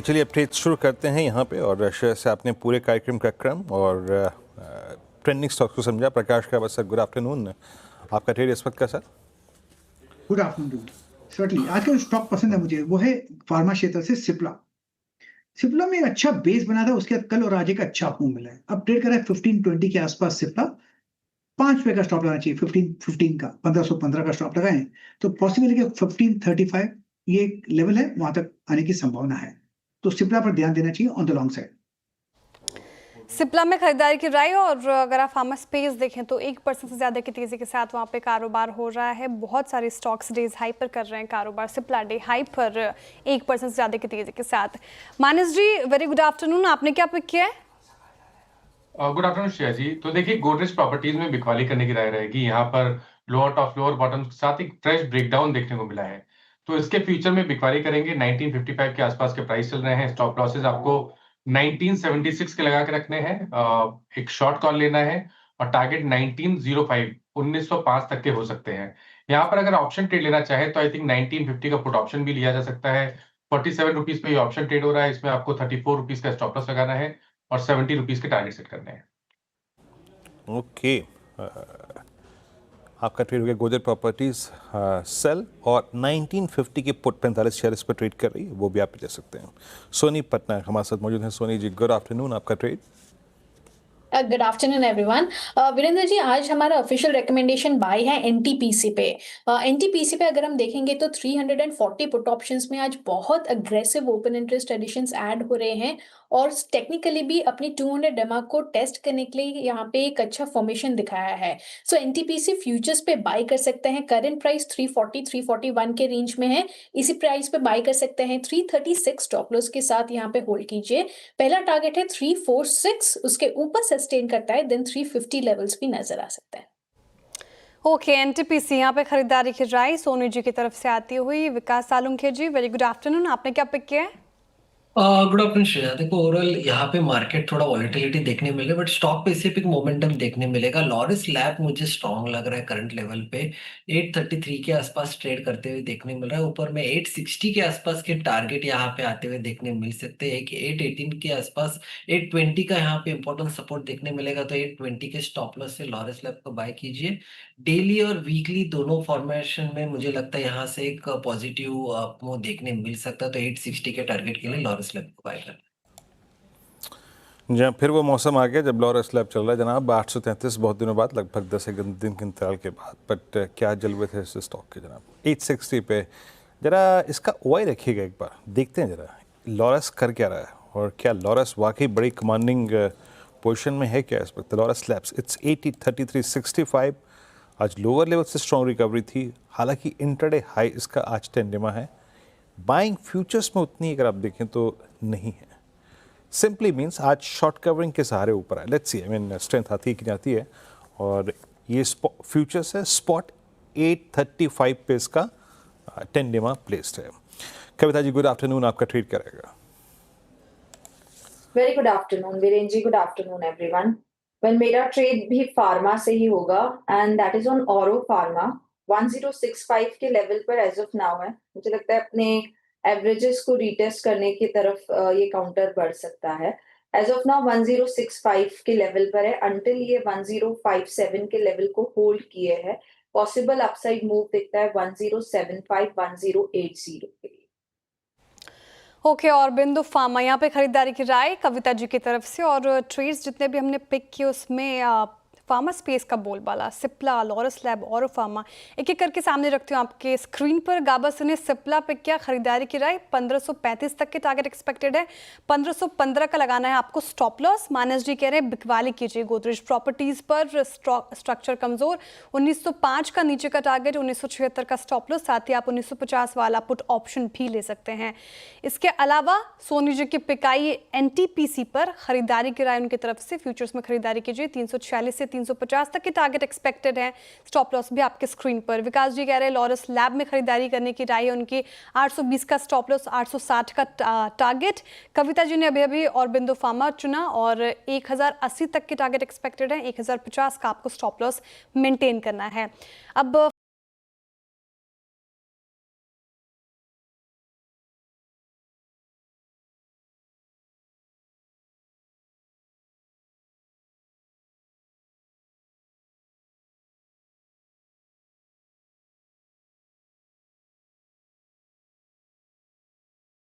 चलिए अपडेट शुरू करते हैं यहाँ पे। और शेयर से आपने पूरे कार्यक्रम का क्रम और ट्रेंडिंग स्टॉक्स को समझा। प्रकाश का बस सर, गुड आफ्टरनून। आपका ट्रेड इस वक्त का सर? Good afternoon. सर्टनली आज का जो स्टॉक पसंद है मुझे वो है फार्मा क्षेत्र से सिप्ला। सिप्ला में एक अच्छा बेस बना था, उसके बाद कल और आज एक अच्छा अप मूव मिला है। अब ट्रेड कर रहा है 1520 के आसपास सिप्ला। 5 रुपए का स्टॉप लगाना चाहिए, 1515 का 1515 का स्टॉप लगाएं तो पॉसिबल है कि 1535 ये एक लेवल है, वहां तक आने की संभावना है। तो सिप्ला पर ध्यान देना चाहिए on the long side. Cipla में खरीदारी की राय। और अगर आप फार्मा स्पेस देखें तो 1% से ज़्यादा की तेज़ी के साथ वहाँ पे कारोबार हो रहा है। बहुत सारे स्टॉक्स डेज हाई पर कर रहे हैं कारोबार। सिप्ला डे हाई पर 1% से ज़्यादा की तेज़ी के साथ। मानस जी, वेरी गुड आफ्टरनून। आपने क्या पिक किया है? गुड आफ्टरनून श्रेया जी। तो देखिए, गोदरेज प्रॉपर्टीज में बिकवाली करने की राय रहेगी। यहाँ पर लोअर टॉप लोअर बॉटम के साथ एक फ्रेश ब्रेकडाउन देखने को मिला है, तो इसके फ्यूचर में बिकवाली करेंगे। 1955 के आसपास के प्राइस चल रहे हैं। स्टॉप लॉसेज आपको 1976 के लगा के रखने हैं। एक शॉर्ट कॉल लेना है और टारगेट 1905 1905 तक के हो सकते हैं। यहाँ पर अगर ऑप्शन ट्रेड लेना चाहे तो आई थिंक 1950 का पुट ऑप्शन भी लिया जा सकता है। 47 रुपीज पे ये ऑप्शन ट्रेड हो रहा है। इसमें आपको 34 रुपीज का स्टॉप लॉस लगाना है और 70 रुपीज के टारगेट सेट करने हैं। ओके, आपका ट्रेड हो गया गोदरेज प्रॉपर्टीज सेल और 1950 के पुट 45 शेयर इस पर ट्रेड कर रही है, वो भी आप ले सकते हैं। सोनी पटनायक हमारे साथ मौजूद हैं। Soni ji, good afternoon. आपका trade? Good afternoon everyone. Virendra ji, आज हमारा ऑफिशियल रिकमेंडेशन बाय है एनटीपीसी पे। एनटीपीसी पे अगर हम देखेंगे तो 340 पुट ऑप्शंस में आज बहुत aggressive open interest additions add हो रहे हैं और टेक्निकली भी अपनी 200 डेमा को टेस्ट करने के लिए यहाँ पे एक अच्छा फॉर्मेशन दिखाया है। सो एनटीपीसी फ्यूचर्स पे बाय कर सकते हैं। करंट प्राइस 340-341 के रेंज में है। इसी प्राइस पे बाय कर सकते हैं। 336 स्टॉप लॉस के साथ यहाँ पे होल्ड कीजिए। पहला टारगेट है 346, उसके ऊपर सस्टेन करता है देन 350 लेवल्स भी नजर आ सकता है। ओके, एनटीपीसी यहाँ पे खरीदारी की राय सोनी जी की तरफ से आती हुई। विकास सालुंखे जी, वेरी गुड आफ्टरनून। आपने क्या पिक किया है? Good afternoon Shreya. देखो, ओवरऑल यहाँ पे मार्केट थोड़ा वॉलेटिलिटी देखने मिले, बट स्टॉक पे स्पेसिफिक मोमेंटम देखने मिलेगा। लॉरस लैब मुझे स्ट्रांग लग रहा है करंट लेवल पे। 833 के आसपास ट्रेड करते हुए देखने मिल रहा है। ऊपर में 860 के आसपास के टारगेट यहाँ पे आते हुए देखने मिल सकते हैं कि 818 के आसपास 820 का यहाँ पे इंपॉर्टेंट सपोर्ट देखने मिलेगा। तो 820 के स्टॉप लॉस से लॉरस लैब को बाय कीजिए। डेली और वीकली दोनों फॉर्मेशन में मुझे लगता है यहाँ से एक पॉजिटिव मूव देखने मिल सकता है। तो 860 के टारगेट के लिए लॉरस लैब को बाय करना। जहाँ फिर वो मौसम आ गया जब लॉरस लैब चल रहा है जनाब। 833 बहुत दिनों बाद, लगभग 10 दिन के अंतराल के बाद। बट क्या जलवे थे इस स्टॉक के जनाब। 860 पे जरा इसका ओआई रखिएगा एक बार, देखते हैं जरा लॉरस कर क्या रहा है और क्या लॉरस वाकई बड़ी कमांडिंग पोजीशन में है क्या इस वक्त। Laurus labs it's 803365। आज लोअर लेवल से स्ट्रॉन्ग रिकवरी थी, हालांकि इंटरडे हाई इसका आज 10 डेमा है। बाइंग फ्यूचर्स में उतनी अगर आप देखें तो नहीं है। सिंपली मीन्स आज शॉर्ट कवरिंग के सहारे ऊपर है। Let's see, I mean strength आती है कि नहीं आती है। और ये फ्यूचर्स है स्पॉट 835 पे इसका 10 डेमा प्लेस्ड है। Kavita ji, good afternoon. आपका ट्रेड करेगा? Very good afternoon Virendra ji. Good afternoon everyone. Well, मेरा ट्रेड भी फार्मा से ही होगा and that is on Auro pharma. 1065 के लेवल पर एज ऑफ नाउ है। मुझे लगता है अपने एवरेजेस को रीटेस्ट करने की तरफ ये काउंटर बढ़ सकता है। एज ऑफ नाउ 1065 के लेवल पर है अंटिल ये 1057 के लेवल को होल्ड किए है। पॉसिबल अपसाइड मूव दिखता है 1075 1080 के लिए। ओके, और बिंदु फार्मा यहाँ पे खरीदारी की राय कविता जी की तरफ से। और ट्रेड्स जितने भी हमने पिक किए उसमें फार्मा स्पेस का बोलबाला, सिप्ला, लॉरस लैब और फार्मा एक एक करके सामने रखती हूँ आपके स्क्रीन पर। गाबा सुने, सिप्ला पे क्या खरीदारी की राय? 1535 तक के टारगेट एक्सपेक्टेड है। 1515 का लगाना है आपको स्टॉप लॉस। मानस जी कह रहे हैं बिकवाली कीजिए गोदरेज प्रॉपर्टीज पर, स्ट्रक्चर कमजोर। 1905 का नीचे का टारगेट, 1976 का स्टॉप लॉस। साथ ही आप 1950 वाला पुट ऑप्शन भी ले सकते हैं। इसके अलावा सोनी जी की पिकाई एनटीपीसी पर खरीदारी की राय उनकी तरफ से। फ्यूचर्स में खरीदारी कीजिए। 346 से 350 तक के टारगेट एक्सपेक्टेड है। स्टॉप लॉस भी आपके स्क्रीन पर। विकास जी कह रहे हैं लॉरस लैब में खरीदारी करने की राय है उनकी। 820 का स्टॉप लॉस, 860 का टारगेट। कविता जी ने अभी अभी और बिंदु फार्मा चुना और 1080 तक के टारगेट एक्सपेक्टेड है। 1050 का आपको स्टॉप लॉस मेंटेन करना है। अब